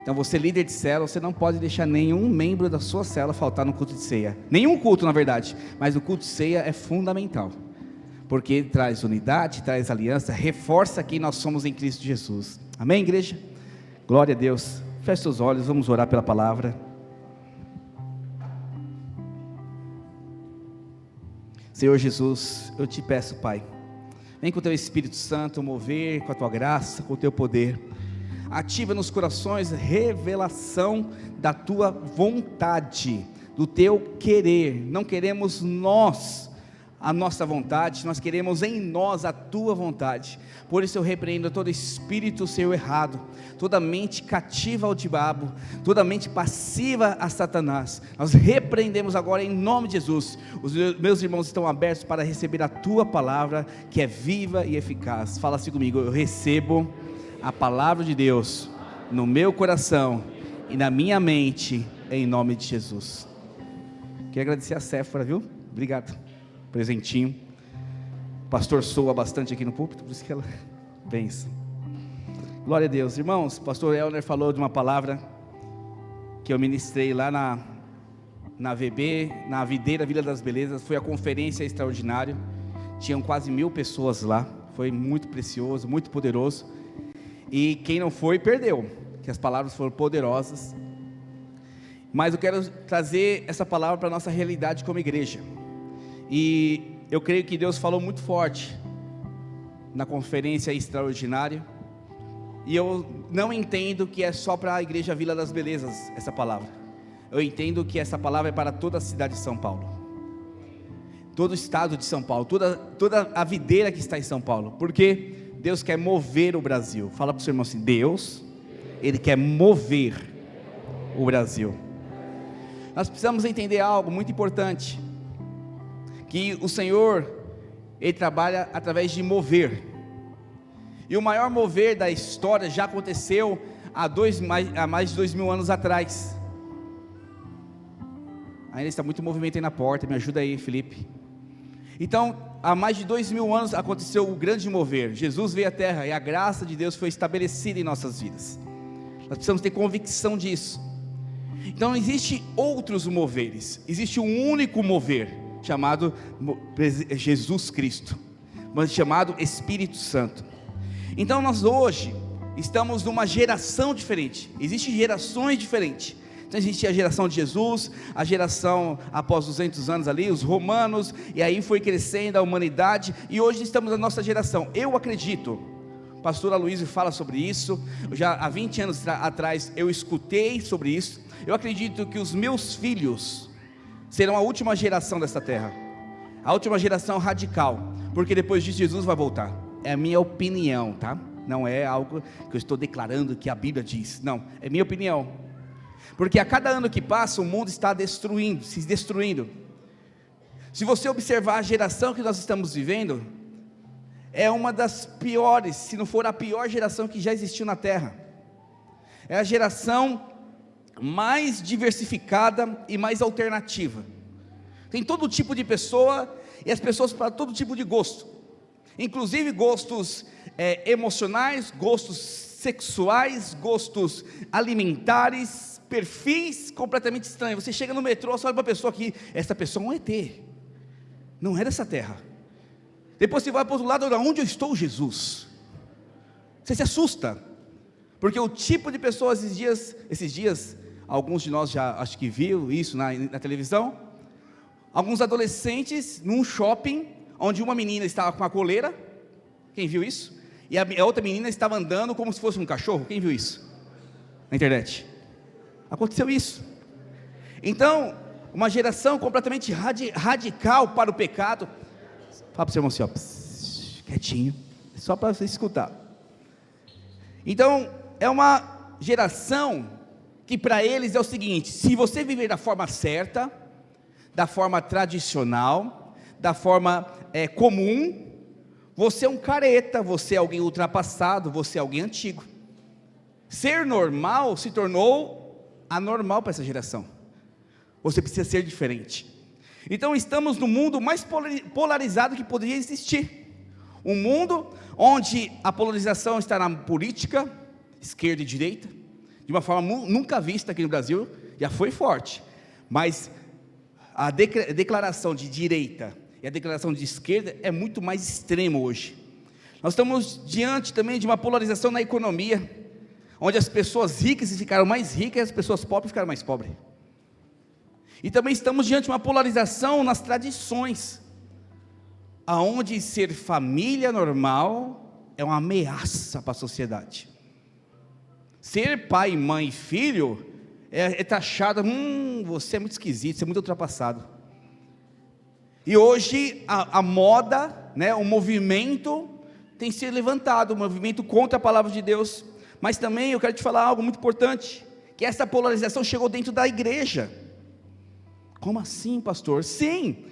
Então você, líder de célula, você não pode deixar nenhum membro da sua célula faltar no culto de ceia. Nenhum culto, na verdade, mas o culto de ceia é fundamental, porque traz unidade, traz aliança, reforça quem nós somos em Cristo Jesus. Amém, igreja? Glória a Deus. Feche seus olhos, vamos orar pela palavra. Senhor Jesus, eu te peço, Pai, vem com o teu Espírito Santo mover, com a tua graça, com o teu poder. Ativa nos corações revelação da tua vontade, do teu querer. Não queremos nós a nossa vontade, nós queremos em nós a tua vontade. Por isso eu repreendo todo espírito seu errado, toda mente cativa ao diabo, toda mente passiva a Satanás. Nós repreendemos agora em nome de Jesus. Os meus irmãos estão abertos para receber a tua palavra, que é viva e eficaz. Fala assim comigo: eu recebo a palavra de Deus no meu coração e na minha mente, em nome de Jesus. Quero agradecer a Séfora, viu? Obrigado, presentinho. O pastor soa bastante aqui no púlpito, por isso que ela pensa. Glória a Deus. Irmãos, o pastor Elner falou de uma palavra que eu ministrei lá na VB, na Videira Vila das Belezas. Foi a conferência extraordinária, tinham quase 1000 pessoas lá, foi muito precioso, muito poderoso. E quem não foi, perdeu, que as palavras foram poderosas. Mas eu quero trazer essa palavra para a nossa realidade como igreja. E eu creio que Deus falou muito forte na conferência extraordinária. E eu não entendo que é só para a igreja Vila das Belezas essa palavra. Eu entendo que essa palavra é para toda a cidade de São Paulo, todo o estado de São Paulo, toda a videira que está em São Paulo. Porque Deus quer mover o Brasil. Fala para o seu irmão assim: Deus, Ele quer mover o Brasil. Nós precisamos entender algo muito importante, que o Senhor, Ele trabalha através de mover. E o maior mover da história já aconteceu há mais de 2000 anos atrás. Ainda está muito movimento aí na porta, me ajuda aí, Felipe. Então, há mais de 2000 anos aconteceu o grande mover. Jesus veio à terra e a graça de Deus foi estabelecida em nossas vidas. Nós precisamos ter convicção disso. Então, existe outros moveres. Existe um único mover, chamado Jesus Cristo, mas chamado Espírito Santo. Então, nós hoje estamos numa geração diferente. Existem gerações diferentes. Então existe a geração de Jesus, a geração após 200 anos ali, os romanos, e aí foi crescendo a humanidade, e hoje estamos na nossa geração. Eu acredito, o pastor Aloysio fala sobre isso, já há 20 anos atrás eu escutei sobre isso. Eu acredito que os meus filhos serão a última geração dessa terra, a última geração radical, porque depois disso Jesus vai voltar. É a minha opinião, tá? Não é algo que eu estou declarando que a Bíblia diz, não, é minha opinião. Porque a cada ano que passa o mundo está se destruindo. Se você observar a geração que nós estamos vivendo, é uma das piores, se não for a pior geração que já existiu na terra. É a geração mais diversificada e mais alternativa. Tem todo tipo de pessoa, e as pessoas para todo tipo de gosto, inclusive gostos emocionais, gostos sexuais, gostos alimentares, perfis completamente estranhos. Você chega no metrô, você olha para a pessoa aqui, essa pessoa é um ET, não é dessa terra. Depois você vai para o outro lado, olha, onde eu estou, Jesus? Você se assusta, porque o tipo de pessoas esses dias, alguns de nós já acho que viu isso na televisão, alguns adolescentes num shopping, onde uma menina estava com a coleira, quem viu isso? E a outra menina estava andando como se fosse um cachorro, quem viu isso? Na internet. Aconteceu isso. Então, uma geração completamente radical para o pecado. Fala para o seu irmão assim, ó, quietinho, só para você escutar. Então, é uma geração que para eles é o seguinte: se você viver da forma certa, da forma tradicional, da forma comum, você é um careta, você é alguém ultrapassado, você é alguém antigo. Ser normal se tornou anormal para essa geração. Você precisa ser diferente. Então estamos no mundo mais polarizado que poderia existir. Um mundo onde a polarização está na política, esquerda e direita, de uma forma nunca vista aqui no Brasil, já foi forte, mas a declaração de direita e a declaração de esquerda é muito mais extremo hoje. Nós estamos diante também de uma polarização na economia, onde as pessoas ricas ficaram mais ricas e as pessoas pobres ficaram mais pobres. E também estamos diante de uma polarização nas tradições, aonde ser família normal é uma ameaça para a sociedade. Ser pai, mãe e filho é taxado, você é muito esquisito, você é muito ultrapassado. E hoje a moda, né, o movimento tem sido levantado, um movimento contra a palavra de Deus. Mas também eu quero te falar algo muito importante, que essa polarização chegou dentro da igreja. Como assim, pastor? Sim,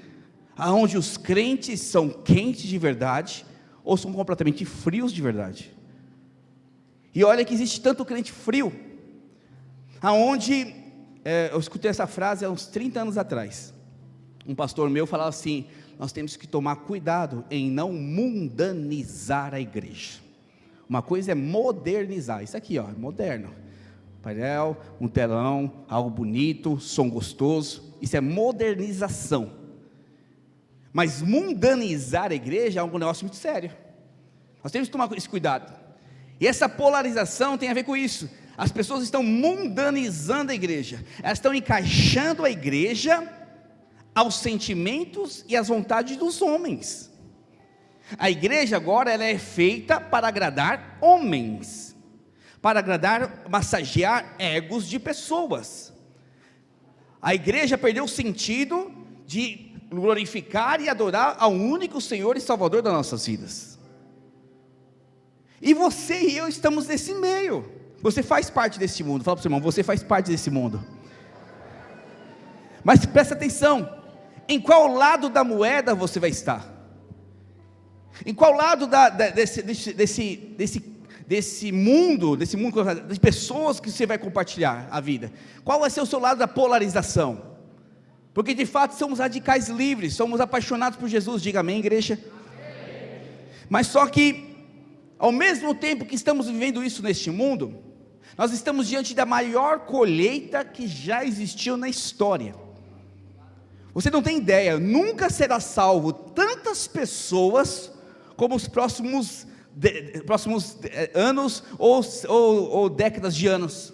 aonde os crentes são quentes de verdade, ou são completamente frios de verdade. E olha que existe tanto crente frio, aonde, eu escutei essa frase há uns 30 anos atrás, um pastor meu falava assim: nós temos que tomar cuidado em não mundanizar a igreja. Uma coisa é modernizar, isso aqui ó, é moderno, painel, um telão, algo bonito, som gostoso, isso é modernização. Mas mundanizar a igreja é um negócio muito sério, nós temos que tomar esse cuidado. E essa polarização tem a ver com isso. As pessoas estão mundanizando a igreja, elas estão encaixando a igreja aos sentimentos e às vontades dos homens. A igreja agora ela é feita para agradar homens, para agradar, massagear egos de pessoas. A igreja perdeu o sentido de glorificar e adorar ao único Senhor e Salvador das nossas vidas. E você e eu estamos nesse meio. Você faz parte desse mundo. Fala para o seu irmão, você faz parte desse mundo. Mas presta atenção, em qual lado da moeda você vai estar? Em qual lado desse mundo, de pessoas que você vai compartilhar a vida? Qual vai ser o seu lado da polarização? Porque de fato somos radicais livres, somos apaixonados por Jesus. Diga amém, igreja. Amém. Mas só que ao mesmo tempo que estamos vivendo isso neste mundo, nós estamos diante da maior colheita que já existiu na história. Você não tem ideia, nunca será salvo tantas pessoas como os próximos anos ou décadas de anos.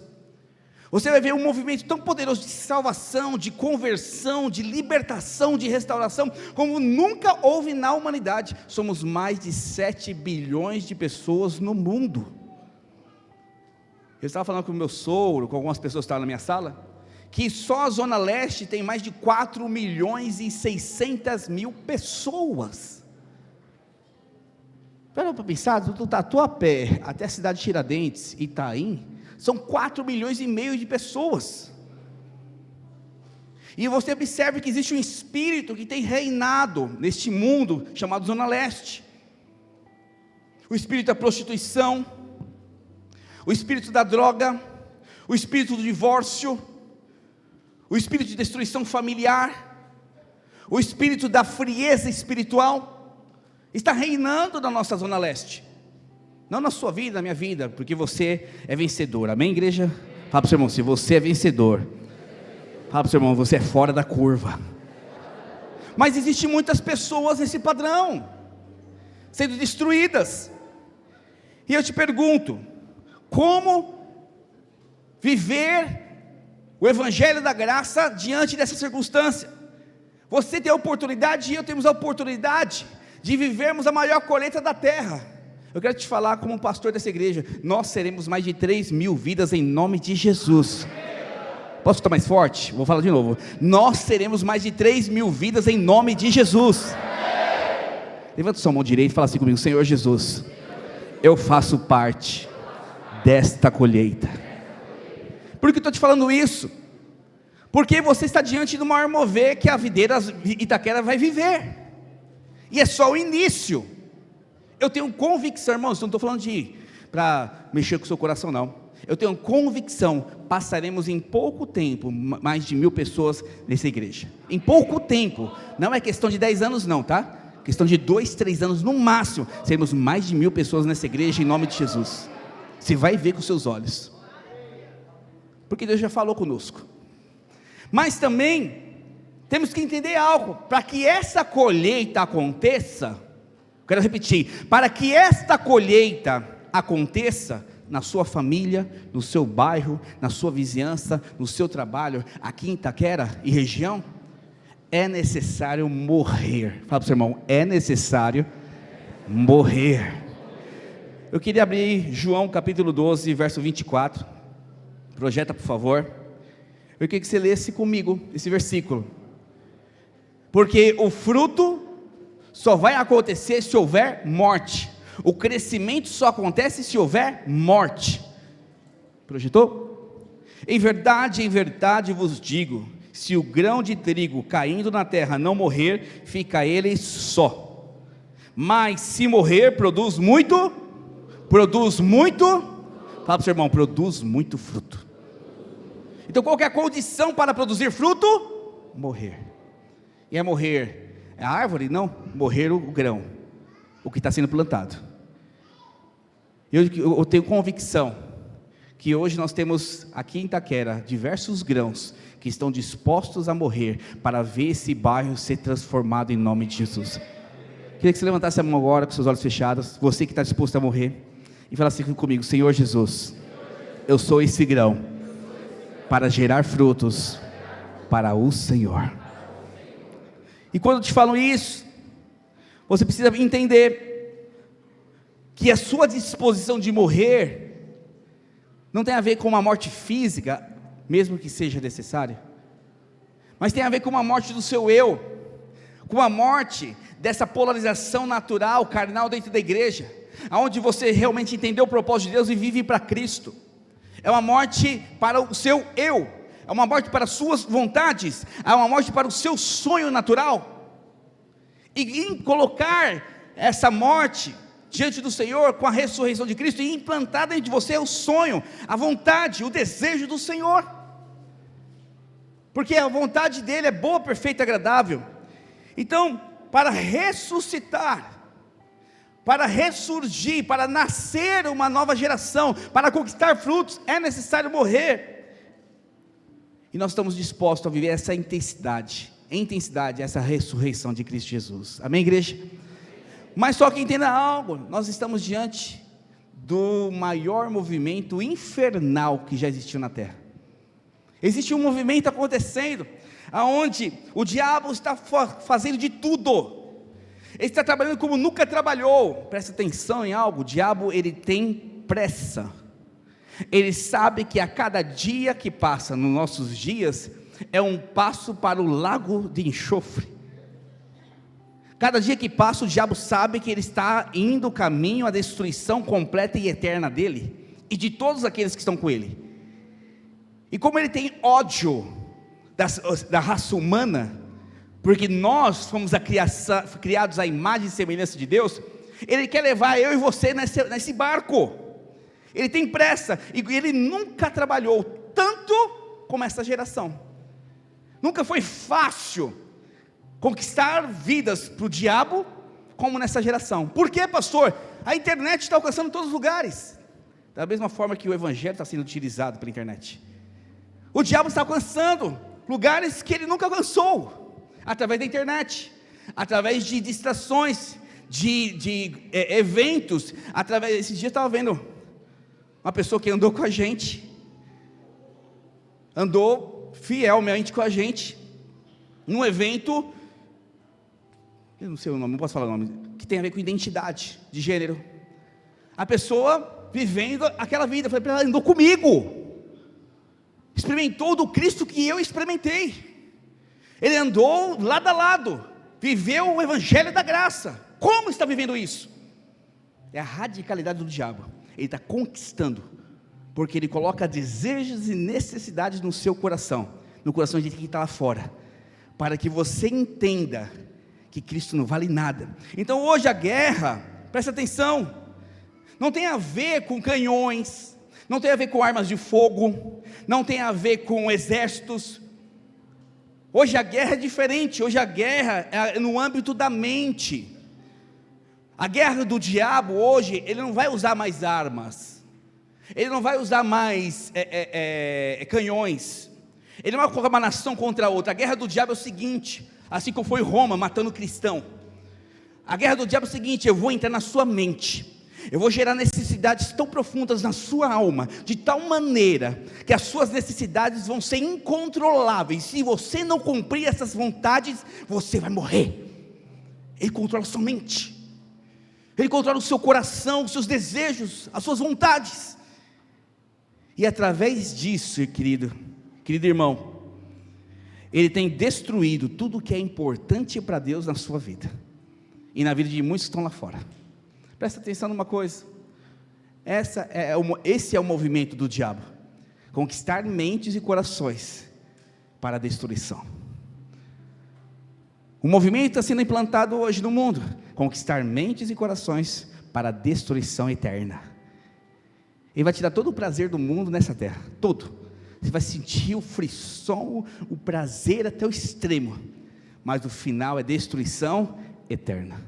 Você vai ver um movimento tão poderoso de salvação, de conversão, de libertação, de restauração, como nunca houve na humanidade. Somos mais de 7 bilhões de pessoas no mundo. Eu estava falando com o meu sogro, com algumas pessoas que estavam na minha sala, que só a Zona Leste tem mais de 4 milhões e 600 mil pessoas. Para pensar, do Tatuapé até a cidade de Tiradentes, Itaim, são 4 milhões e meio de pessoas. E você observa que existe um espírito que tem reinado neste mundo chamado Zona Leste. O espírito da prostituição, o espírito da droga, o espírito do divórcio, o espírito de destruição familiar, o espírito da frieza espiritual, está reinando na nossa Zona Leste. Não na sua vida, na minha vida, porque você é vencedor, amém, igreja? Fala para o seu irmão, se você é vencedor, fala para o seu irmão, você é fora da curva. Mas existem muitas pessoas nesse padrão, sendo destruídas, e eu te pergunto, como viver o evangelho da graça diante dessa circunstância? Você tem a oportunidade e eu temos a oportunidade de vivermos a maior colheita da terra. Eu quero te falar como pastor dessa igreja, nós seremos mais de 3 mil vidas em nome de Jesus. Posso estar mais forte? Vou falar de novo. Nós seremos mais de 3 mil vidas em nome de Jesus. Levanta sua mão direita e fala assim comigo: Senhor Jesus, eu faço parte desta colheita. Por que eu estou te falando isso? Porque você está diante do maior mover que a videira Itaquera vai viver, e é só o início. Eu tenho convicção, irmãos, não estou falando para mexer com o seu coração não, eu tenho convicção, passaremos em pouco tempo, mais de 1000 pessoas nessa igreja, em pouco tempo, não é questão de 10 anos não, tá? Questão de 2, 3 anos no máximo, seremos mais de 1000 pessoas nessa igreja em nome de Jesus, você vai ver com seus olhos. porque Deus já falou conosco. Mas também temos que entender algo, para que essa colheita aconteça, quero repetir, para que esta colheita aconteça na sua família, no seu bairro, na sua vizinhança, no seu trabalho, aqui em Itaquera e região, é necessário morrer. Fala para o seu irmão, é necessário morrer. Eu queria abrir João capítulo 12, verso 24, projeta por favor. Eu queria que você lesse comigo esse versículo, porque o fruto só vai acontecer se houver morte, o crescimento só acontece se houver morte. Projetou? Em verdade vos digo, se o grão de trigo caindo na terra não morrer, fica ele só, mas se morrer, produz muito, fala para o seu irmão, produz muito fruto. Então qual que é a condição para produzir fruto? Morrer. E é morrer a árvore? Não, morrer o grão, o que está sendo plantado. Eu tenho convicção que hoje nós temos aqui em Itaquera diversos grãos que estão dispostos a morrer para ver esse bairro ser transformado em nome de Jesus. Queria que você levantasse a mão agora com seus olhos fechados, você que está disposto a morrer, e falasse comigo: Senhor Jesus, eu sou esse grão para gerar frutos para o Senhor. E quando te falam isso, você precisa entender que a sua disposição de morrer não tem a ver com uma morte física, mesmo que seja necessária, mas tem a ver com uma morte do seu eu, com a morte dessa polarização natural, carnal dentro da igreja, aonde você realmente entendeu o propósito de Deus e vive para Cristo. É uma morte para o seu eu, é uma morte para as suas vontades, é uma morte para o seu sonho natural. E em colocar essa morte diante do Senhor, com a ressurreição de Cristo, e implantar dentro de você o sonho, a vontade, o desejo do Senhor, porque a vontade dele é boa, perfeita e agradável. Então, para ressuscitar, para ressurgir, para nascer uma nova geração, para conquistar frutos, é necessário morrer. E nós estamos dispostos a viver essa intensidade, essa ressurreição de Cristo Jesus. Amém, igreja? Mas só que entenda algo, nós estamos diante do maior movimento infernal que já existiu na terra. Existe um movimento acontecendo, aonde o diabo está fazendo de tudo. Ele está trabalhando como nunca trabalhou. Presta atenção em algo, o diabo ele tem pressa. Ele sabe que a cada dia que passa nos nossos dias é um passo para o lago de enxofre. Cada dia que passa o diabo sabe que ele está indo caminho à destruição completa e eterna dele e de todos aqueles que estão com ele. E como ele tem ódio da raça humana, porque nós fomos criados à imagem e semelhança de Deus, ele quer levar eu e você nesse barco. Ele tem pressa, e ele nunca trabalhou tanto como essa geração. Nunca foi fácil conquistar vidas para o diabo como nessa geração. Por quê, pastor? A internet está alcançando todos os lugares, da mesma forma que o evangelho está sendo utilizado pela internet. O diabo está alcançando lugares que ele nunca alcançou, através da internet, através de distrações, de eventos, esses dias eu estava vendo uma pessoa que andou com a gente, andou fielmente com a gente, num evento, eu não sei o nome, não posso falar o nome, que tem a ver com identidade de gênero. A pessoa vivendo aquela vida, eu falei para ela, andou comigo, experimentou do Cristo que eu experimentei. Ele andou lado a lado, viveu o evangelho da graça. Como está vivendo isso? É a radicalidade do diabo. Ele está conquistando, porque ele coloca desejos e necessidades no seu coração, no coração de quem está lá fora, para que você entenda que Cristo não vale nada. Então hoje a guerra, presta atenção, não tem a ver com canhões, não tem a ver com armas de fogo, não tem a ver com exércitos. Hoje a guerra é diferente, hoje a guerra é no âmbito da mente. A guerra do diabo hoje, ele não vai usar mais armas, Ele não vai usar mais canhões. Ele não vai colocar uma nação contra a outra. A guerra do diabo é o seguinte, assim como foi Roma matando cristão. A guerra do diabo é o seguinte: eu vou entrar na sua mente, eu vou gerar necessidades tão profundas na sua alma, de tal maneira que as suas necessidades vão ser incontroláveis. Se você não cumprir essas vontades, você vai morrer. Ele controla a sua mente, Ele controla o seu coração, os seus desejos, as suas vontades. E através disso, querido irmão, Ele tem destruído tudo que é importante para Deus na sua vida e na vida de muitos que estão lá fora. Presta atenção numa coisa, esse é o movimento do diabo: conquistar mentes e corações para a destruição. O movimento está sendo implantado hoje no mundo: conquistar mentes e corações para a destruição eterna. Ele vai te dar todo o prazer do mundo nessa terra, todo. Você vai sentir o frisson, o prazer até o extremo, mas o final é destruição eterna.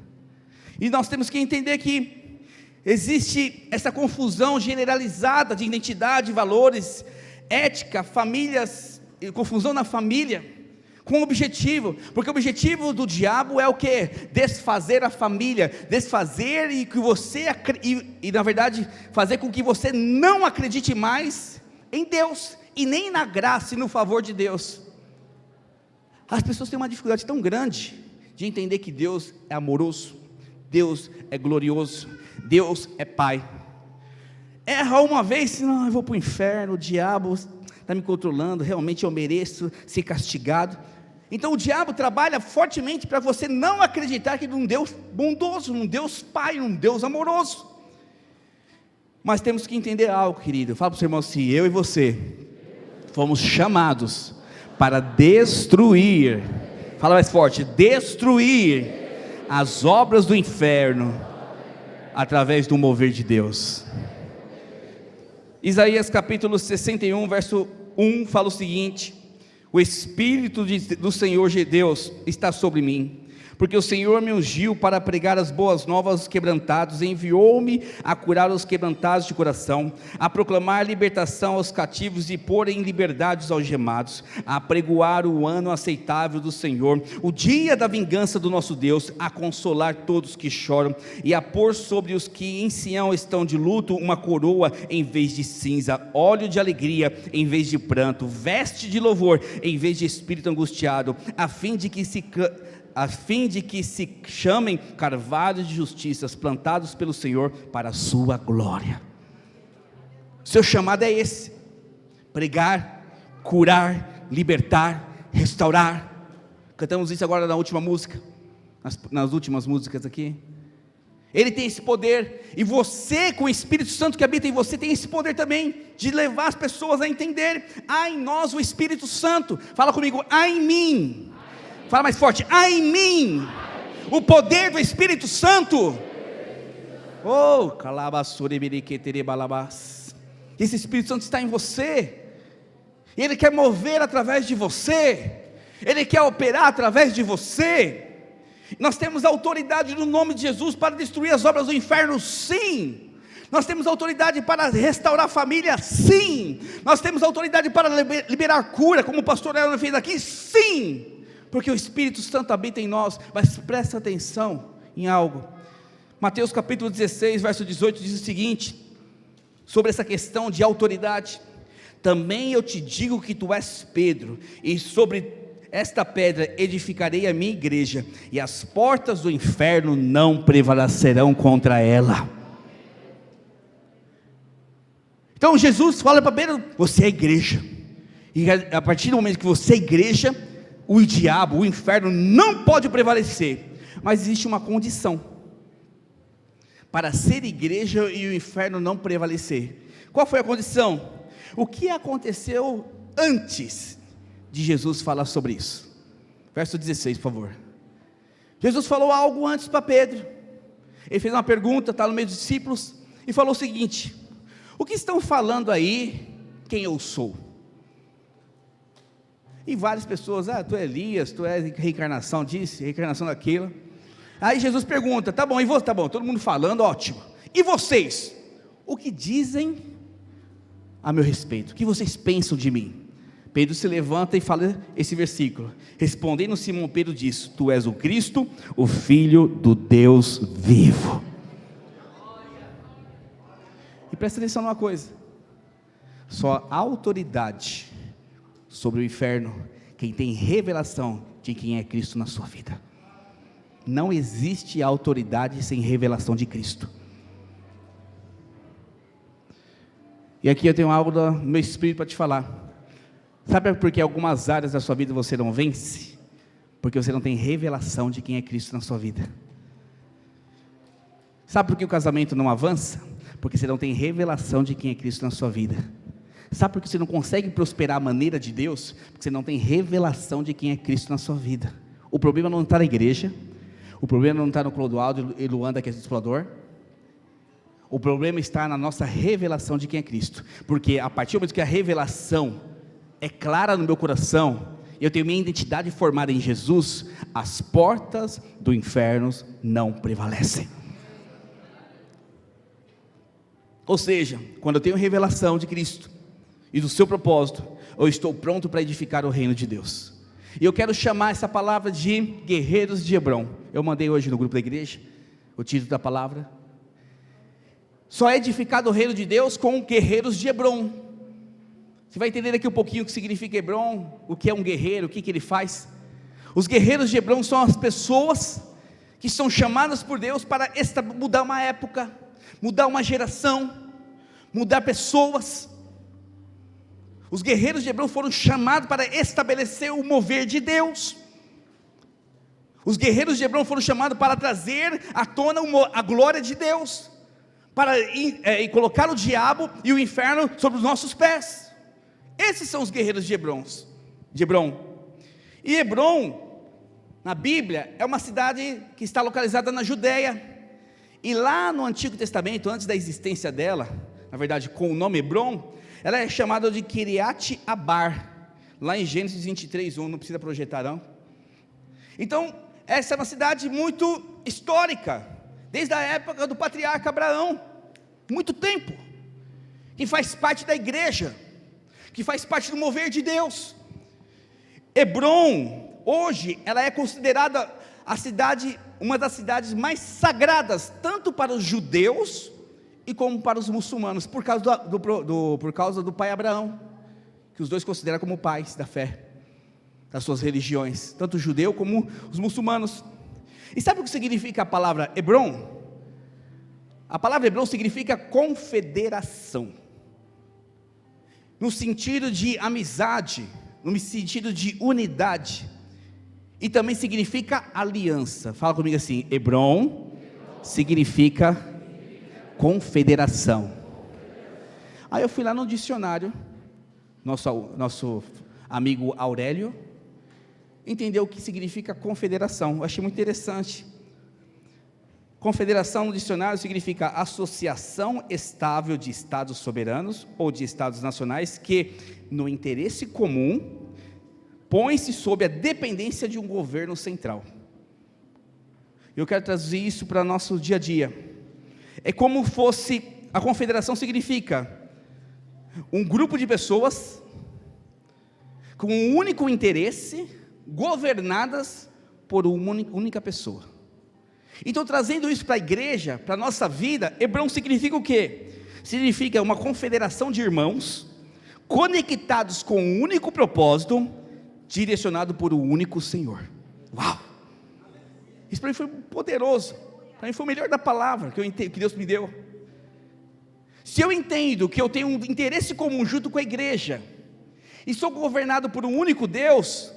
E nós temos que entender que existe essa confusão generalizada de identidade, valores, ética, famílias, confusão na família, com objetivo, porque o objetivo do diabo é o que? Desfazer a família, desfazer e na verdade fazer com que você não acredite mais em Deus, e nem na graça e no favor de Deus. As pessoas têm uma dificuldade tão grande de entender que Deus é amoroso, Deus é glorioso, Deus é Pai. Erra uma vez, não, eu vou para o inferno, o diabo está me controlando, realmente eu mereço ser castigado. Então o diabo trabalha fortemente para você não acreditar que num Deus bondoso, num Deus Pai, num Deus amoroso. Mas temos que entender algo, querido. Fala para o seu irmão assim: eu e você fomos chamados para destruir, fala mais forte, destruir as obras do inferno através do mover de Deus. Isaías capítulo 61 verso 1 fala o seguinte: o Espírito do Senhor Deus está sobre mim, porque o Senhor me ungiu para pregar as boas novas aos quebrantados, enviou-me a curar os quebrantados de coração, a proclamar libertação aos cativos e pôr em liberdade os algemados, a apregoar o ano aceitável do Senhor, o dia da vingança do nosso Deus, a consolar todos que choram, e a pôr sobre os que em Sião estão de luto uma coroa em vez de cinza, óleo de alegria em vez de pranto, veste de louvor em vez de espírito angustiado, a fim de que se chamem carvalhos de justiças, plantados pelo Senhor para a sua glória. Seu chamado é esse: pregar, curar, libertar, restaurar. Cantamos isso agora na última música, nas últimas músicas aqui. Ele tem esse poder, e você, com o Espírito Santo que habita em você, tem esse poder também, de levar as pessoas a entender. Há em nós o Espírito Santo. Fala comigo: há em mim. Fala mais forte: há em mim o poder do Espírito Santo. Oh, esse Espírito Santo está em você, Ele quer mover através de você, Ele quer operar através de você. Nós temos autoridade no nome de Jesus para destruir as obras do inferno, sim. Nós temos autoridade para restaurar a família, sim. Nós temos autoridade para liberar cura, como o pastor Leandro fez aqui, sim. Porque o Espírito Santo habita em nós. Mas presta atenção em algo. Mateus capítulo 16 verso 18 diz o seguinte, sobre essa questão de autoridade: também eu te digo que tu és Pedro, e sobre esta pedra edificarei a minha igreja, e as portas do inferno não prevalecerão contra ela. Então Jesus fala para Pedro: você é a igreja, e a partir do momento que você é a igreja, o diabo, o inferno não pode prevalecer. Mas existe uma condição para ser igreja e o inferno não prevalecer. Qual foi a condição? O que aconteceu antes de Jesus falar sobre isso? Verso 16, por favor. Jesus falou algo antes para Pedro. Ele fez uma pergunta, está no meio dos discípulos, e falou o seguinte: o que estão falando aí, quem eu sou? E várias pessoas: tu é Elias, tu é reencarnação disso, reencarnação daquilo. Aí Jesus pergunta: tá bom, e você? Tá bom, todo mundo falando, ótimo. E vocês? O que dizem a meu respeito? O que vocês pensam de mim? Pedro se levanta e fala esse versículo. Respondendo Simão Pedro disse: Tu és o Cristo, o Filho do Deus vivo. E presta atenção numa coisa: só a autoridade sobre o inferno quem tem revelação de quem é Cristo na sua vida. Não existe autoridade sem revelação de Cristo. E aqui eu tenho algo no meu espírito para te falar. Sabe por que algumas áreas da sua vida você não vence? Porque você não tem revelação de quem é Cristo na sua vida. Sabe por que o casamento não avança? Porque você não tem revelação de quem é Cristo na sua vida. Sabe por que você não consegue prosperar à maneira de Deus? Porque você não tem revelação de quem é Cristo na sua vida. O problema não está na igreja. O problema não está no Clodoaldo e Luanda, que é explorador. O problema está na nossa revelação de quem é Cristo. Porque a partir do momento que a revelação é clara no meu coração, eu tenho minha identidade formada em Jesus, as portas do inferno não prevalecem. Ou seja, quando eu tenho revelação de Cristo e do seu propósito, eu estou pronto para edificar o reino de Deus. E eu quero chamar essa palavra de guerreiros de Hebron. Eu mandei hoje no grupo da igreja o título da palavra. Só é edificado o reino de Deus com guerreiros de Hebron. Você vai entender daqui um pouquinho o que significa Hebron, o que é um guerreiro, o que ele faz. Os guerreiros de Hebron são as pessoas que são chamadas por Deus para mudar uma época, mudar uma geração, mudar pessoas. Os guerreiros de Hebron foram chamados para estabelecer o mover de Deus. Os guerreiros de Hebron foram chamados para trazer à tona a glória de Deus, para colocar o diabo e o inferno sobre os nossos pés. Esses são os guerreiros de Hebron. E Hebron, na Bíblia, é uma cidade que está localizada na Judéia. E lá no Antigo Testamento, antes da existência dela, na verdade com o nome Hebron, ela é chamada de Kiriat Abar, lá em Gênesis 23:1, não precisa projetar não. Então, essa é uma cidade muito histórica, desde a época do patriarca Abraão, muito tempo, que faz parte da igreja, que faz parte do mover de Deus. Hebron, hoje, ela é considerada a cidade, uma das cidades mais sagradas, tanto para os judeus e como para os muçulmanos, por causa do pai Abraão, que os dois consideram como pais da fé, das suas religiões, tanto o judeu como os muçulmanos. E sabe o que significa a palavra Hebron? A palavra Hebron significa confederação, no sentido de amizade, no sentido de unidade, e também significa aliança. Fala comigo assim: Hebron significa confederação. Aí eu fui lá no dicionário, nosso amigo Aurélio entendeu o que significa confederação. Eu achei muito interessante. Confederação no dicionário significa associação estável de estados soberanos ou de estados nacionais que, no interesse comum, põe-se sob a dependência de um governo central. Eu quero trazer isso para o nosso dia a dia. É como fosse, a confederação significa um grupo de pessoas com um único interesse, governadas por uma única pessoa. Então, trazendo isso para a igreja, para a nossa vida, Hebron significa o quê? Significa uma confederação de irmãos, conectados com um único propósito, direcionado por um único Senhor. Uau! Isso para mim foi poderoso, para mim foi o melhor da palavra que Deus me deu. Se eu entendo que eu tenho um interesse comum junto com a igreja, e sou governado por um único Deus,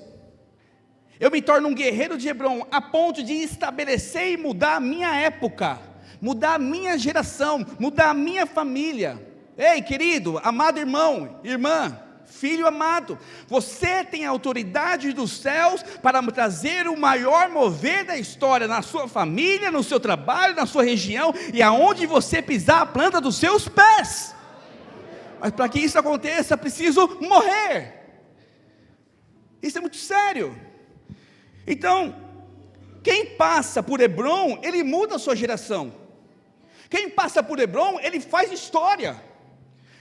eu me torno um guerreiro de Hebron, a ponto de estabelecer e mudar a minha época, mudar a minha geração, mudar a minha família. Ei, querido, amado irmão, irmã, filho amado, você tem a autoridade dos céus para trazer o maior mover da história na sua família, no seu trabalho, na sua região e aonde você pisar a planta dos seus pés. Mas para que isso aconteça, preciso morrer. Isso é muito sério. Então, quem passa por Hebron, ele muda a sua geração. Quem passa por Hebron, ele faz história.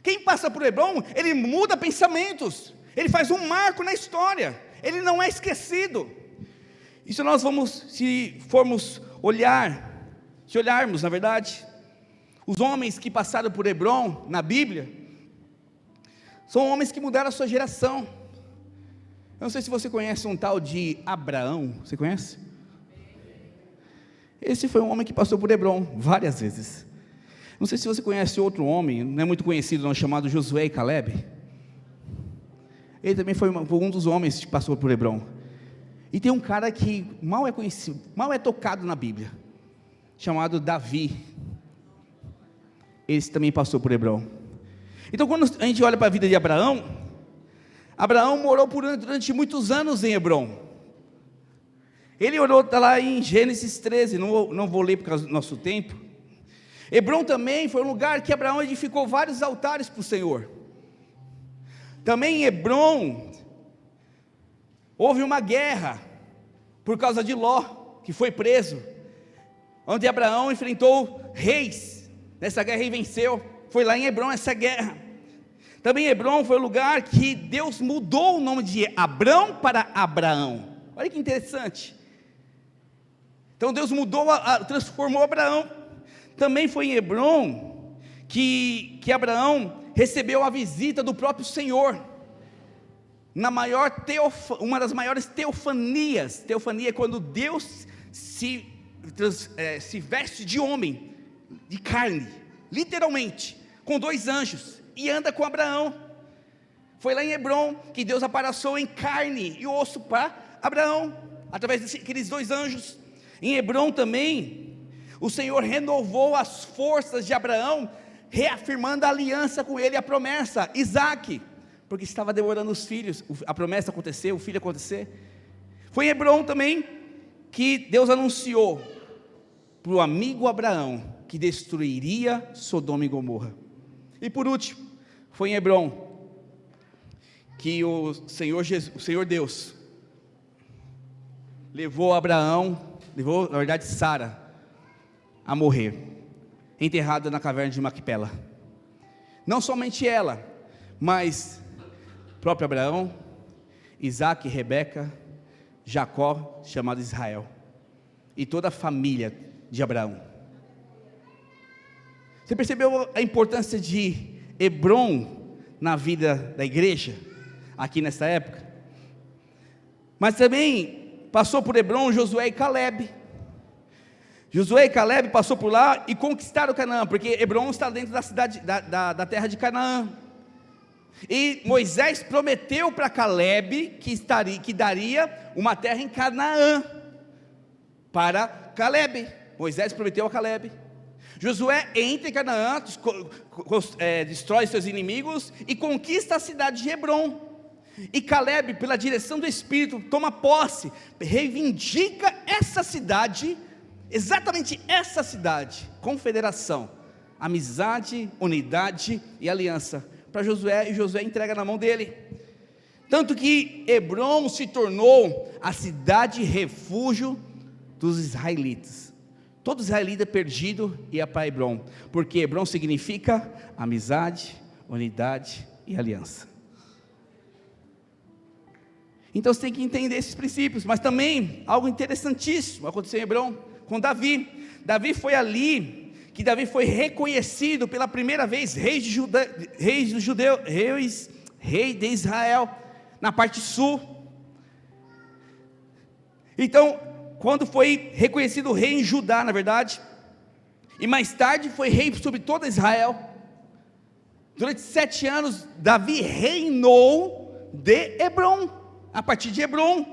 Quem passa por Hebrom, ele muda pensamentos, ele faz um marco na história, ele não é esquecido. E se nós se olharmos, na verdade, os homens que passaram por Hebrom, na Bíblia, são homens que mudaram a sua geração. Eu não sei se você conhece um tal de Abraão, você conhece? Esse foi um homem que passou por Hebrom várias vezes. Não sei se você conhece outro homem, não é muito conhecido, não, chamado Josué e Caleb. Ele também foi um dos homens que passou por Hebrom. E tem um cara que mal é conhecido, mal é tocado na Bíblia, chamado Davi. Esse também passou por Hebrom. Então, quando a gente olha para a vida de Abraão, Abraão morou durante muitos anos em Hebrom. Ele orou, está lá em Gênesis 13, não vou ler por causa do nosso tempo. Hebrom também foi um lugar que Abraão edificou vários altares para o Senhor. Também em Hebrom houve uma guerra por causa de Ló, que foi preso, onde Abraão enfrentou reis. Nessa guerra ele venceu. Foi lá em Hebrom essa guerra. Também Hebrom foi o lugar que Deus mudou o nome de Abrão para Abraão. Olha que interessante. Então Deus transformou Abraão. Também foi em Hebrom que Abraão recebeu a visita do próprio Senhor, uma das maiores teofanias. Teofania é quando Deus se veste de homem, de carne, literalmente, com 2 anjos, e anda com Abraão. Foi lá em Hebrom que Deus apareceu em carne e osso para Abraão, através daqueles 2 anjos. Em Hebrom também, o Senhor renovou as forças de Abraão, reafirmando a aliança com ele, a promessa, Isaque, porque estava demorando os filhos, a promessa acontecer, o filho acontecer. Foi em Hebrom também que Deus anunciou para o amigo Abraão que destruiria Sodoma e Gomorra. E por último, foi em Hebrom que o Senhor Deus levou na verdade Sara, a morrer, enterrada na caverna de Macpela. Não somente ela, mas próprio Abraão, Isaque, Rebeca, Jacó, chamado Israel, e toda a família de Abraão. Você percebeu a importância de Hebrom na vida da igreja, aqui nessa época? Mas também passou por Hebrom Josué e Caleb. Josué e Caleb passou por lá e conquistaram Canaã, porque Hebrom está dentro da cidade, da terra de Canaã. E Moisés prometeu para Caleb que daria uma terra em Canaã para Caleb. Moisés prometeu a Caleb. Josué entra em Canaã, destrói seus inimigos e conquista a cidade de Hebrom. E Caleb, pela direção do Espírito, toma posse, reivindica essa cidade, exatamente essa cidade, confederação, amizade, unidade e aliança para Josué, e Josué entrega na mão dele. Tanto que Hebrom se tornou a cidade refúgio dos israelitas. Todo israelita perdido ia para Hebrom, porque Hebrom significa amizade, unidade e aliança. Então você tem que entender esses princípios. Mas também algo interessantíssimo aconteceu em Hebrom com Davi. Davi foi ali que Davi foi reconhecido pela primeira vez rei de Israel, na parte sul. Então, quando foi reconhecido rei em Judá, na verdade, e mais tarde foi rei sobre toda Israel, durante 7 anos, Davi reinou de Hebrom, a partir de Hebrom,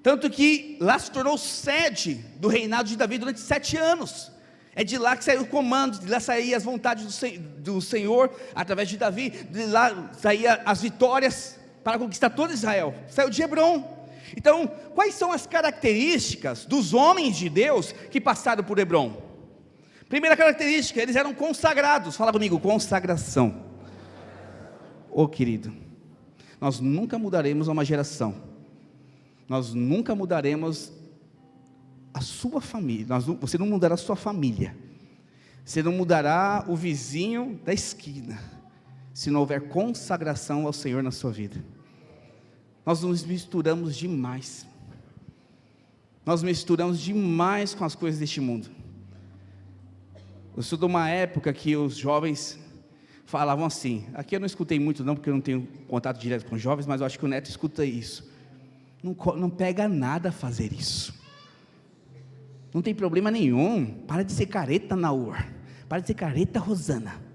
tanto que lá se tornou sede do reinado de Davi durante 7 anos, é de lá que saiu o comando, de lá saíam as vontades do Senhor, através de Davi, de lá saíam as vitórias, para conquistar todo Israel, saiu de Hebrom. Então, quais são as características dos homens de Deus que passaram por Hebrom? Primeira característica, eles eram consagrados. Fala comigo, consagração. Querido, nós nunca mudaremos uma geração, nós nunca mudaremos a sua família, você não mudará a sua família, você não mudará o vizinho da esquina, se não houver consagração ao Senhor na sua vida. Nós nos misturamos demais. Nós misturamos demais com as coisas deste mundo. Eu sou de uma época que os jovens falavam assim, aqui eu não escutei muito não, porque eu não tenho contato direto com jovens, mas eu acho que o Neto escuta isso. Não pega nada fazer isso. Não tem problema nenhum. Para de ser careta, Naur. Para de ser careta, Rosana.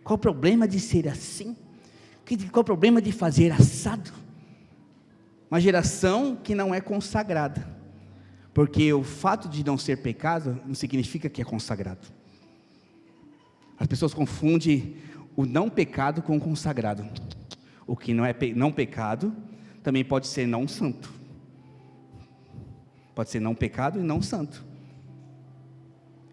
Qual o problema de ser assim? Qual o problema de fazer assado? Uma geração que não é consagrada, porque o fato de não ser pecado não significa que é consagrado. As pessoas confundem o não pecado com o consagrado. O que não é não pecado também pode ser não santo. Pode ser não pecado e não santo.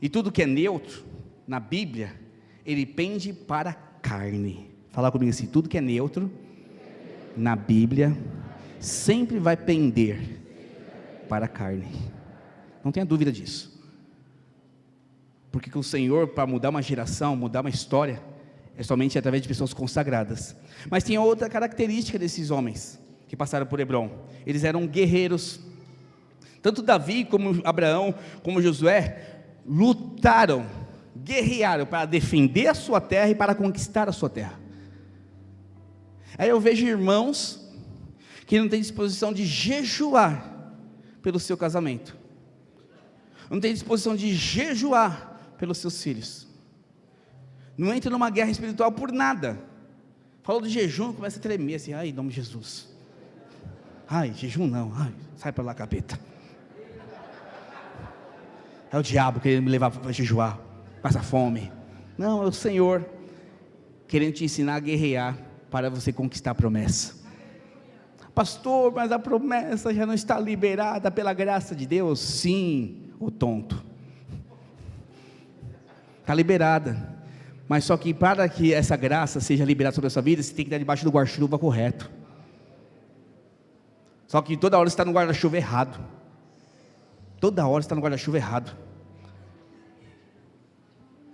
E tudo que é neutro na Bíblia, ele pende para a carne. Fala comigo assim, tudo que é neutro na Bíblia sempre vai pender para a carne. Não tenha dúvida disso. Porque o Senhor, para mudar uma geração, mudar uma história, é somente através de pessoas consagradas. Mas tinha outra característica desses homens que passaram por Hebrom. Eles eram guerreiros. Tanto Davi como Abraão, como Josué, lutaram, guerrearam para defender a sua terra e para conquistar a sua terra. Aí eu vejo irmãos que não têm disposição de jejuar pelo seu casamento, não tem disposição de jejuar pelos seus filhos, não entra numa guerra espiritual por nada. Falou de jejum, começa a tremer assim, ai, em nome de Jesus, ai, jejum não, ai, sai para lá, capeta, é o diabo querendo me levar para jejuar, passa fome. Não, é o Senhor querendo te ensinar a guerrear para você conquistar a promessa. Pastor, mas a promessa já não está liberada pela graça de Deus? Sim, o tonto, está liberada, mas só que para que essa graça seja liberada sobre a sua vida, você tem que estar debaixo do guarda-chuva correto. Só que toda hora você está no guarda-chuva errado, toda hora você está no guarda-chuva errado,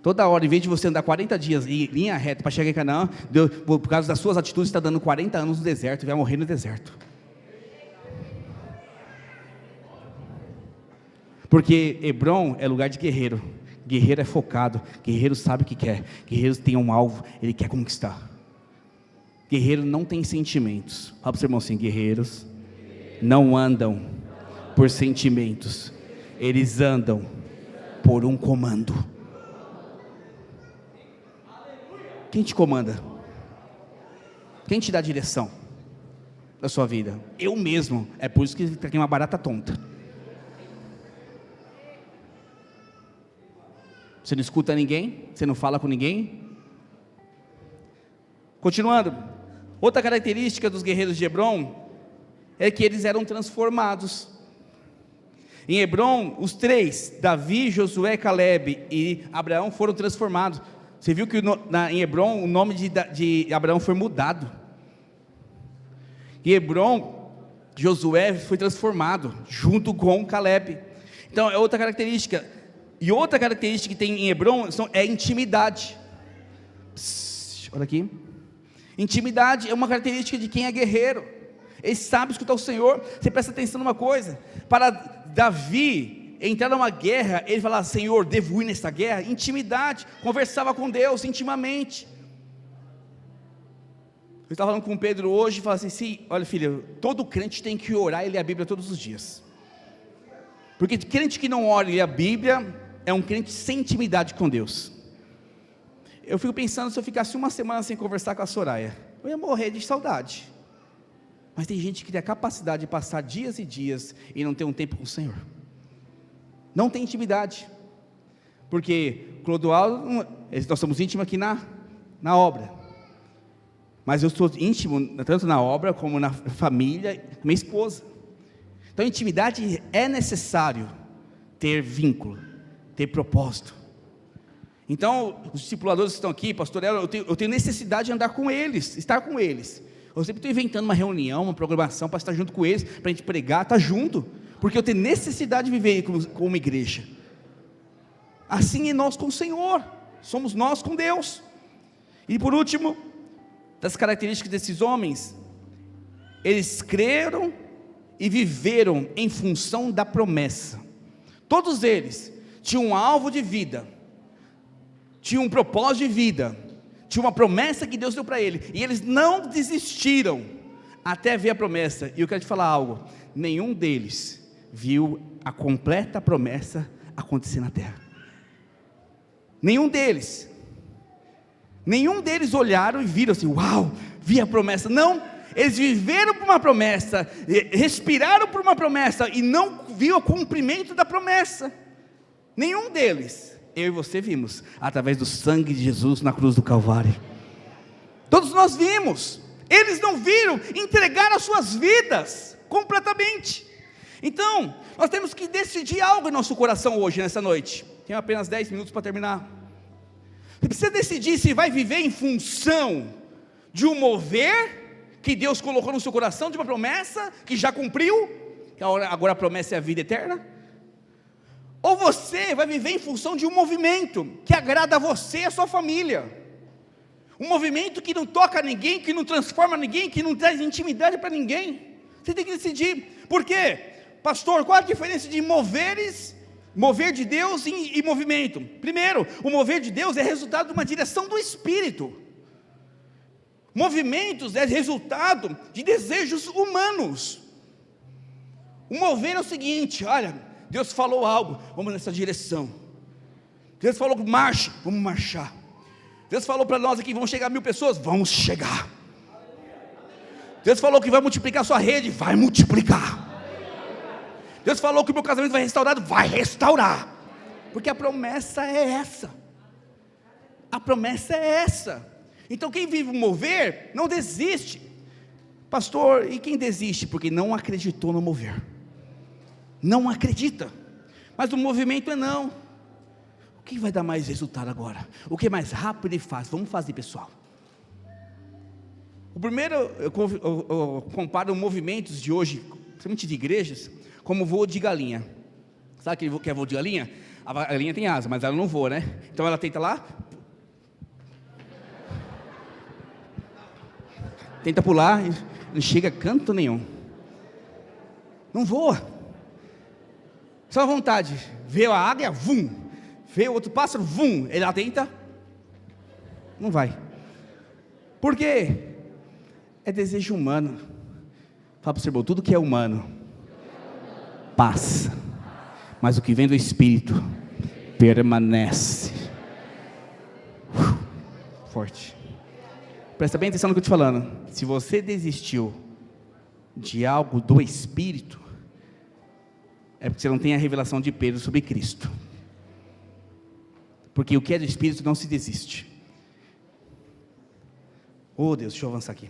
toda hora, em vez de você andar 40 dias em linha reta para chegar em Canaã, Deus, por causa das suas atitudes, está dando 40 anos no deserto e vai morrer no deserto. Porque Hebrom é lugar de guerreiro. Guerreiro é focado, guerreiro sabe o que quer, guerreiro tem um alvo, ele quer conquistar. Guerreiro não tem sentimentos. Fala para o seu irmão assim, guerreiros não andam por sentimentos, eles andam por um comando. Quem te comanda? Quem te dá a direção da sua vida? Eu mesmo. É por isso que está aqui uma barata tonta. Você não escuta ninguém, você não fala com ninguém. Continuando, outra característica dos guerreiros de Hebrom é que eles eram transformados. Em Hebrom, os três, Davi, Josué, Caleb e Abraão foram transformados. Você viu que em Hebrom o nome de Abraão foi mudado. Em Hebrom, Josué foi transformado junto com Caleb. Então é outra característica. E outra característica que tem em Hebrom é intimidade. Olha aqui. Intimidade é uma característica de quem é guerreiro. Ele sabe escutar o Senhor. Você presta atenção numa coisa. Para Davi entrar numa guerra, ele falava, Senhor, devo ir nessa guerra? Intimidade, conversava com Deus intimamente. Eu estava falando com o Pedro hoje, e falava assim, sim, olha filho, todo crente tem que orar e ler a Bíblia todos os dias. Porque crente que não ora e lê a Bíblia, é um crente sem intimidade com Deus. Eu fico pensando, se eu ficasse uma semana sem conversar com a Soraya, eu ia morrer de saudade. Mas tem gente que tem a capacidade de passar dias e dias e não ter um tempo com o Senhor. Não tem intimidade. Porque Clodoaldo, nós somos íntimos aqui na obra. Mas eu sou íntimo tanto na obra como na família, com minha esposa. Então intimidade é necessário ter vínculo, ter propósito. Então os discipuladores que estão aqui, pastor, eu tenho necessidade de andar com eles, estar com eles. Eu sempre estou inventando uma reunião, uma programação para estar junto com eles, para a gente pregar, estar junto, porque eu tenho necessidade de viver como uma igreja. Assim é nós com o Senhor, somos nós com Deus. E por último, das características desses homens, eles creram e viveram em função da promessa. Todos eles tinham um alvo de vida, tinham um propósito de vida, tinha uma promessa que Deus deu para ele, e eles não desistiram até ver a promessa. E eu quero te falar algo: nenhum deles viu a completa promessa acontecer na terra. Nenhum deles olharam e viram assim: uau, vi a promessa. Não, eles viveram por uma promessa, respiraram por uma promessa, e não viu o cumprimento da promessa. Nenhum deles. Eu e você vimos, através do sangue de Jesus na cruz do Calvário. Todos nós vimos. Eles não viram, entregaram as suas vidas completamente. Então, nós temos que decidir algo em nosso coração hoje, nessa noite. Tenho apenas 10 minutos para terminar. Você precisa decidir se vai viver em função de um mover que Deus colocou no seu coração, de uma promessa que já cumpriu, que agora a promessa é a vida eterna. Ou você vai viver em função de um movimento que agrada a você e a sua família, um movimento que não toca ninguém, que não transforma ninguém, que não traz intimidade para ninguém. Você tem que decidir. Por quê? Pastor, qual a diferença de mover de Deus e movimento? Primeiro, o mover de Deus é resultado de uma direção do Espírito. Movimentos é resultado de desejos humanos. O mover é o seguinte: olha, Deus falou algo, vamos nessa direção. Deus falou que marche, vamos marchar. Deus falou para nós aqui, vamos chegar a 1000 pessoas, vamos chegar. Deus falou que vai multiplicar a sua rede, vai multiplicar. Deus falou que o meu casamento vai restaurado, vai restaurar. Porque a promessa é essa. A promessa é essa. Então quem vive o mover, não desiste. Pastor, e quem desiste? Porque não acreditou no mover. Não acredita. Mas o movimento é não. O que vai dar mais resultado agora? O que é mais rápido e fácil? Vamos fazer, pessoal. O primeiro, eu comparo movimentos de hoje, principalmente de igrejas, como voo de galinha. Sabe aquele que é voo de galinha? A galinha tem asa, mas ela não voa, né? Então ela tenta lá, tenta pular, não chega a canto nenhum, não voa. Só a vontade, vê a águia, vum, vê o outro pássaro, vum, ele lá tenta, não vai. Por quê? É desejo humano. Fala para o seu irmão, tudo que é humano passa, mas o que vem do Espírito permanece. Forte. Presta bem atenção no que eu estou te falando. Se você desistiu de algo do Espírito, é porque você não tem a revelação de Pedro sobre Cristo. Porque o que é do Espírito não se desiste. Oh Deus, deixa eu avançar aqui.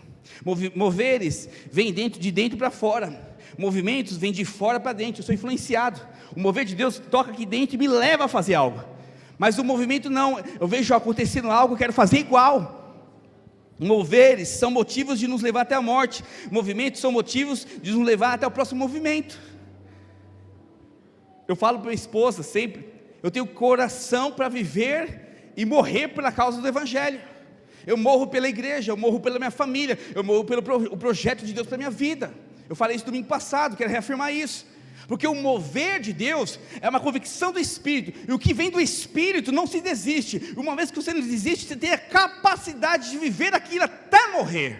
Moveres vem de dentro para fora. Movimentos vêm de fora para dentro. Eu sou influenciado. O mover de Deus toca aqui dentro e me leva a fazer algo. Mas o movimento não. Eu vejo acontecendo algo, eu quero fazer igual. Moveres são motivos de nos levar até a morte. Movimentos são motivos de nos levar até o próximo movimento. Eu falo para minha esposa sempre: eu tenho coração para viver e morrer pela causa do Evangelho. Eu morro pela igreja, eu morro pela minha família, eu morro pelo projeto de Deus para a minha vida. Eu falei isso domingo passado, quero reafirmar isso. Porque o mover de Deus é uma convicção do Espírito, e o que vem do Espírito não se desiste. Uma vez que você não desiste, você tem a capacidade de viver aquilo até morrer.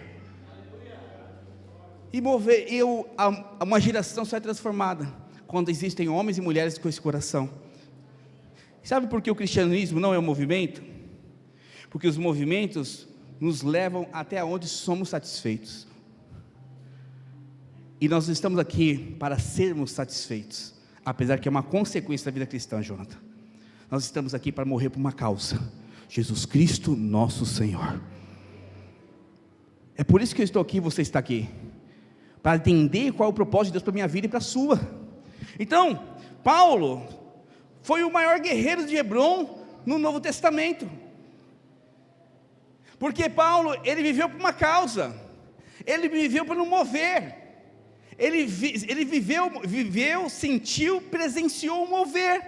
E uma geração sai transformada quando existem homens e mulheres com esse coração. Sabe por que o cristianismo não é um movimento? Porque os movimentos nos levam até onde somos satisfeitos. E nós estamos aqui para sermos satisfeitos, apesar que é uma consequência da vida cristã, Jonathan. Nós estamos aqui para morrer por uma causa: Jesus Cristo, nosso Senhor. É por isso que eu estou aqui, você está aqui, para entender qual é o propósito de Deus para a minha vida e para a sua. Então, Paulo foi o maior guerreiro de Hebrom no Novo Testamento. Porque Paulo, ele viveu por uma causa, ele viveu por um mover, ele viveu, sentiu, presenciou o mover,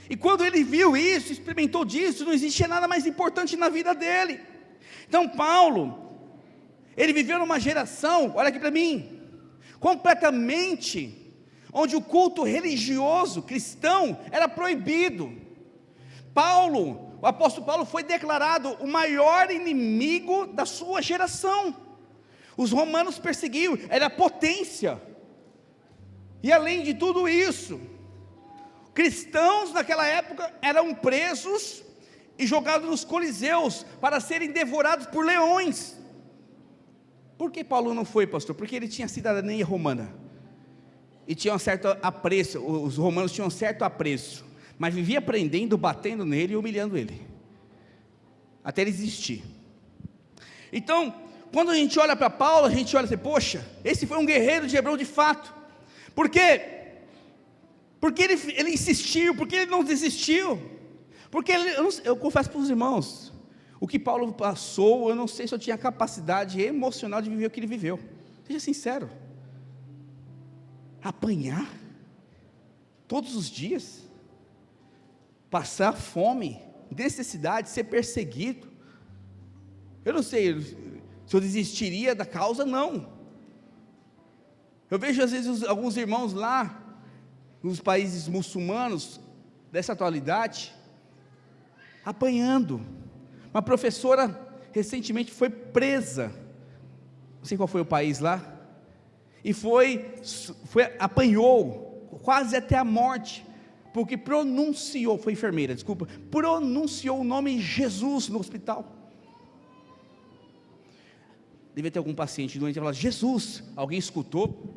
e quando ele viu isso, experimentou disso, não existia nada mais importante na vida dele. Então Paulo, ele viveu numa geração, olha aqui para mim, completamente, onde o culto religioso cristão era proibido. O apóstolo Paulo foi declarado o maior inimigo da sua geração. Os romanos perseguiam, era potência. E além de tudo isso, cristãos naquela época eram presos e jogados nos coliseus para serem devorados por leões. Por que Paulo não foi, pastor? Porque ele tinha cidadania romana e tinha um certo apreço. Os romanos tinham um certo apreço, mas vivia prendendo, batendo nele e humilhando ele, até ele desistir. Então, quando a gente olha para Paulo, a gente olha assim, poxa, esse foi um guerreiro de Hebrão de fato. Por quê? Porque ele insistiu, porque ele não desistiu, porque eu confesso para os irmãos, o que Paulo passou, eu não sei se eu tinha capacidade emocional de viver o que ele viveu. Seja sincero. Apanhar todos os dias, passar fome, necessidade, ser perseguido. Eu não sei se eu desistiria da causa, não. Eu vejo às vezes alguns irmãos lá, nos países muçulmanos, dessa atualidade, apanhando. Uma professora recentemente foi presa, não sei qual foi o país lá, e apanhou, quase até a morte, porque pronunciou, foi enfermeira, desculpa, pronunciou o nome Jesus no hospital. Devia ter algum paciente doente, ela falou, Jesus, alguém escutou,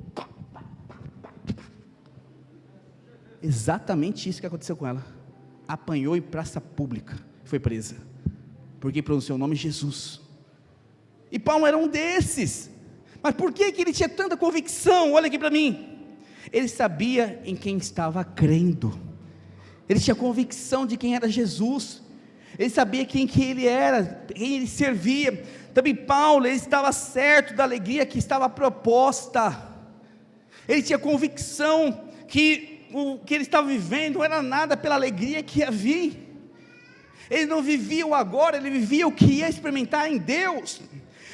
exatamente isso que aconteceu com ela, apanhou em praça pública, foi presa, porque pronunciou o nome Jesus. E Paulo era um desses. Mas por que ele tinha tanta convicção? Olha aqui para mim, ele sabia em quem estava crendo, ele tinha convicção de quem era Jesus, ele sabia quem que ele era, quem ele servia. Também Paulo, ele estava certo da alegria que estava proposta, ele tinha convicção que o que ele estava vivendo não era nada pela alegria que ia vir. Ele não vivia o agora, ele vivia o que ia experimentar em Deus.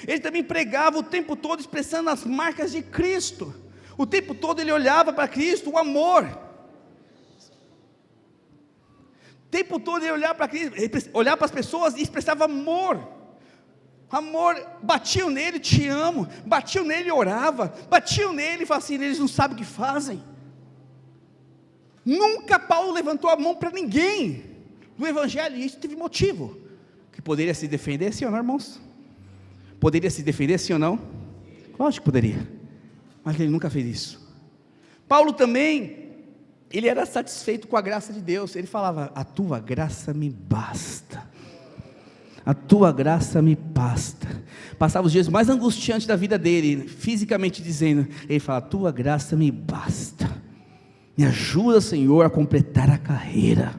Ele também pregava o tempo todo expressando as marcas de Cristo, o tempo todo ele olhava para Cristo, o amor, o tempo todo ele olhava para Cristo, olhava para as pessoas e expressava amor, batiam nele, te amo, batiam nele, orava, batiam nele e falava assim, eles não sabem o que fazem. Nunca Paulo levantou a mão para ninguém no evangelho, e isso teve motivo, que poderia se defender, sim ou não, irmãos? Poderia se defender, sim ou não? Lógico que poderia, mas ele nunca fez isso. Paulo também, ele era satisfeito com a graça de Deus, ele falava, a tua graça me basta, a tua graça me basta. Passava os dias mais angustiantes da vida dele, fisicamente dizendo, ele fala, a tua graça me basta, me ajuda, Senhor, a completar a carreira.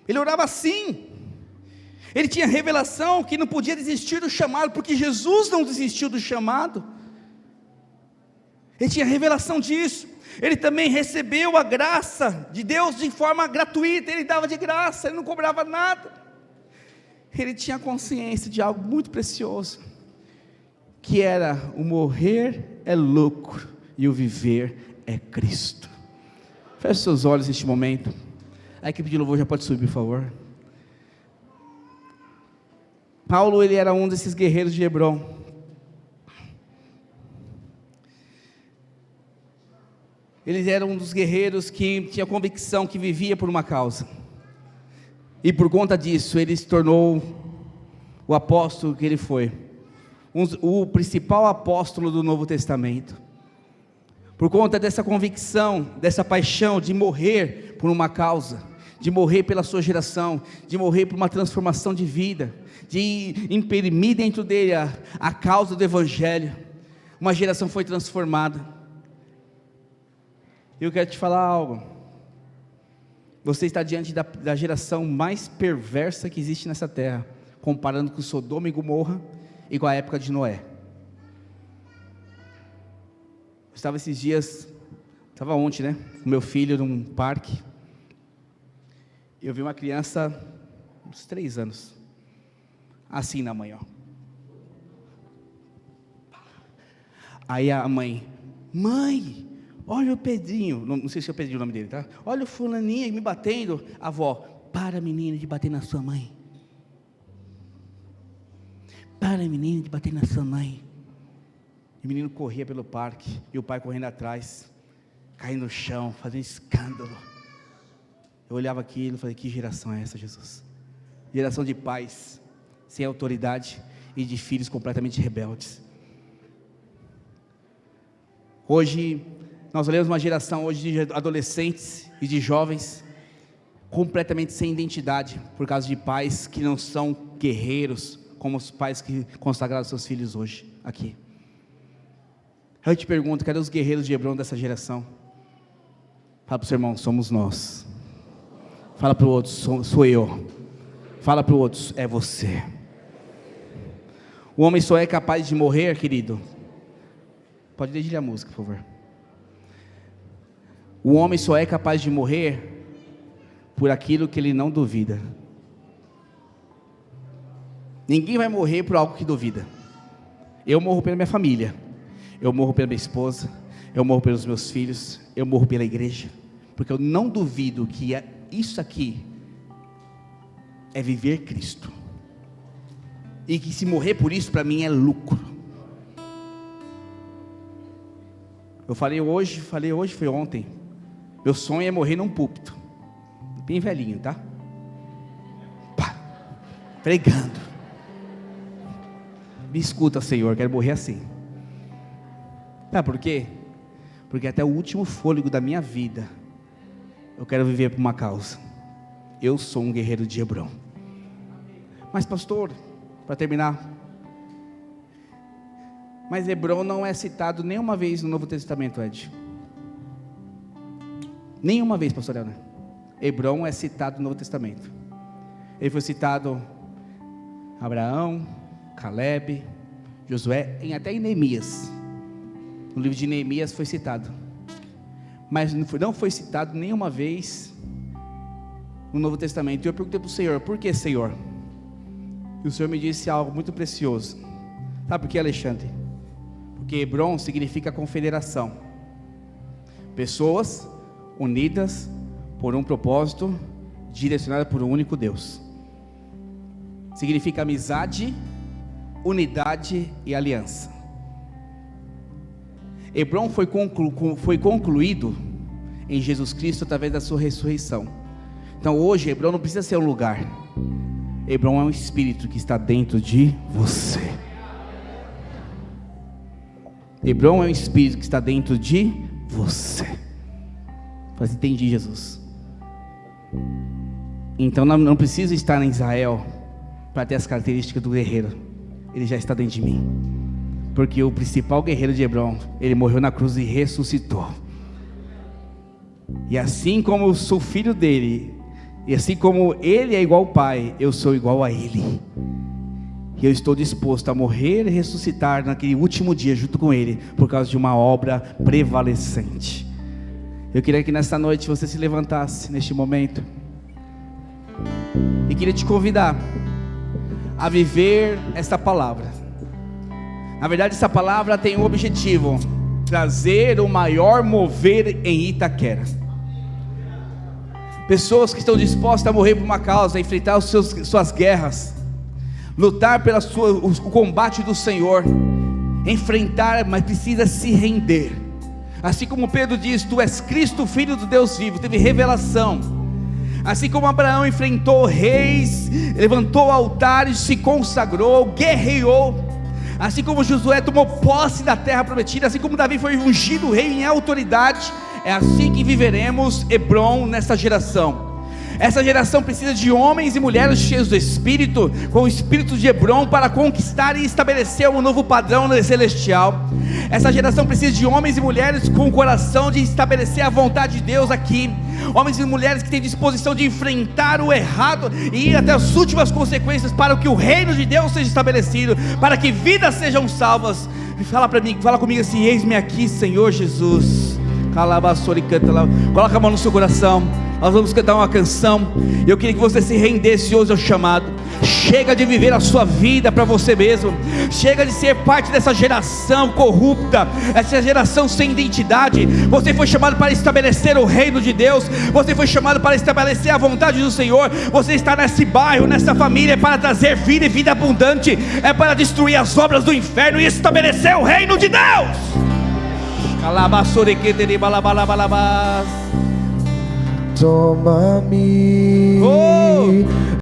Ele orava assim, ele tinha revelação que não podia desistir do chamado, porque Jesus não desistiu do chamado, ele tinha revelação disso. Ele também recebeu a graça de Deus de forma gratuita, ele dava de graça, ele não cobrava nada. Ele tinha consciência de algo muito precioso, que era o morrer é lucro, e o viver é Cristo. Feche seus olhos neste momento. A equipe de louvor já pode subir, por favor. Paulo, ele era um desses guerreiros de Hebrom. Ele era um dos guerreiros que tinha convicção que vivia por uma causa. E por conta disso, ele se tornou o apóstolo que ele foi. O principal apóstolo do Novo Testamento. Por conta dessa convicção, dessa paixão de morrer por uma causa, de morrer pela sua geração, de morrer por uma transformação de vida, de imprimir dentro dele a causa do Evangelho, uma geração foi transformada. Eu quero te falar algo, você está diante da geração mais perversa que existe nessa terra, comparando com Sodoma e Gomorra, e com a época de Noé. Eu estava esses dias, estava ontem, né, com meu filho num parque, eu vi uma criança, uns 3 anos, assim na manhã, Aí a mãe, olha o Pedrinho, não sei se é o Pedrinho o nome dele, tá? Olha o fulaninho me batendo. A avó, para menino de bater na sua mãe. Para menino de bater na sua mãe. E o menino corria pelo parque, e o pai correndo atrás, caindo no chão, fazendo escândalo. Eu olhava aquilo e falei, que geração é essa, Jesus? Geração de pais sem autoridade e de filhos completamente rebeldes. Hoje, nós olhamos uma geração hoje de adolescentes e de jovens completamente sem identidade, por causa de pais que não são guerreiros, como os pais que consagraram seus filhos hoje, aqui. Eu te pergunto, cadê os guerreiros de Hebron dessa geração? Fala para o seu irmão, somos nós. Fala para o outro, sou eu. Fala para o outro, é você. O homem só é capaz de morrer, querido. Pode dedilhar a música, por favor. O homem só é capaz de morrer por aquilo que ele não duvida. Ninguém vai morrer por algo que duvida. Eu morro pela minha família, eu morro pela minha esposa, eu morro pelos meus filhos, eu morro pela igreja, porque eu não duvido que isso aqui é viver Cristo, e que se morrer por isso para mim é lucro. Eu falei hoje, foi ontem, meu sonho é morrer num púlpito, bem velhinho, tá? Pá, pregando. Me escuta, Senhor, quero morrer assim. Sabe por quê? Porque até o último fôlego da minha vida eu quero viver por uma causa. Eu sou um guerreiro de Hebron. Mas pastor, para terminar, mas Hebron não é citado nenhuma vez no Novo Testamento, Ed. Nenhuma vez, pastor Leonardo. Hebron é citado no Novo Testamento. Ele foi citado Abraão, Caleb, Josué, até em Neemias. No livro de Neemias foi citado, mas não foi citado nenhuma vez no Novo Testamento. E eu perguntei para o Senhor, por que, Senhor? E o Senhor me disse algo muito precioso. Sabe por que, Alexandre? Porque Hebron significa confederação, pessoas unidas por um propósito, direcionada por um único Deus. Significa amizade, unidade e aliança. Hebron foi concluído em Jesus Cristo através da sua ressurreição. Então hoje Hebron não precisa ser um lugar. Hebron é um espírito que está dentro de você. Hebron é um espírito que está dentro de você. Mas entendi, Jesus. Então não precisa estar em Israel para ter as características do guerreiro. Ele já está dentro de mim. Porque o principal guerreiro de Hebron, ele morreu na cruz e ressuscitou. E assim como eu sou filho dele, e assim como ele é igual ao Pai, eu sou igual a ele. E eu estou disposto a morrer e ressuscitar naquele último dia junto com ele, por causa de uma obra prevalecente. Eu queria que nessa noite você se levantasse neste momento, e queria te convidar a viver esta palavra. Na verdade, essa palavra tem um objetivo: trazer o maior mover em Itaquera. Pessoas que estão dispostas a morrer por uma causa, a enfrentar suas guerras, lutar o combate do Senhor, enfrentar, mas precisa se render. Assim como Pedro diz: tu és Cristo, Filho do Deus vivo. Teve revelação. Assim como Abraão enfrentou reis, levantou altares, se consagrou, guerreou. Assim como Josué tomou posse da terra prometida, assim como Davi foi ungido rei em autoridade, é assim que viveremos Hebron nessa geração. Essa geração precisa de homens e mulheres cheios do Espírito, com o Espírito de Hebron, para conquistar e estabelecer um novo padrão celestial. Essa geração precisa de homens e mulheres com o coração de estabelecer a vontade de Deus aqui. Homens e mulheres que têm disposição de enfrentar o errado e ir até as últimas consequências, para que o reino de Deus seja estabelecido, para que vidas sejam salvas. Fala para mim, fala comigo assim: eis-me aqui, Senhor Jesus. Coloca a mão no seu coração. Nós vamos cantar uma canção. Eu queria que você se rendesse hoje ao chamado. Chega de viver a sua vida para você mesmo. Chega de ser parte dessa geração corrupta, essa geração sem identidade. Você foi chamado para estabelecer o reino de Deus. Você foi chamado para estabelecer a vontade do Senhor. Você está nesse bairro, nessa família, para trazer vida e vida abundante. É para destruir as obras do inferno e estabelecer o reino de Deus. Toma-me,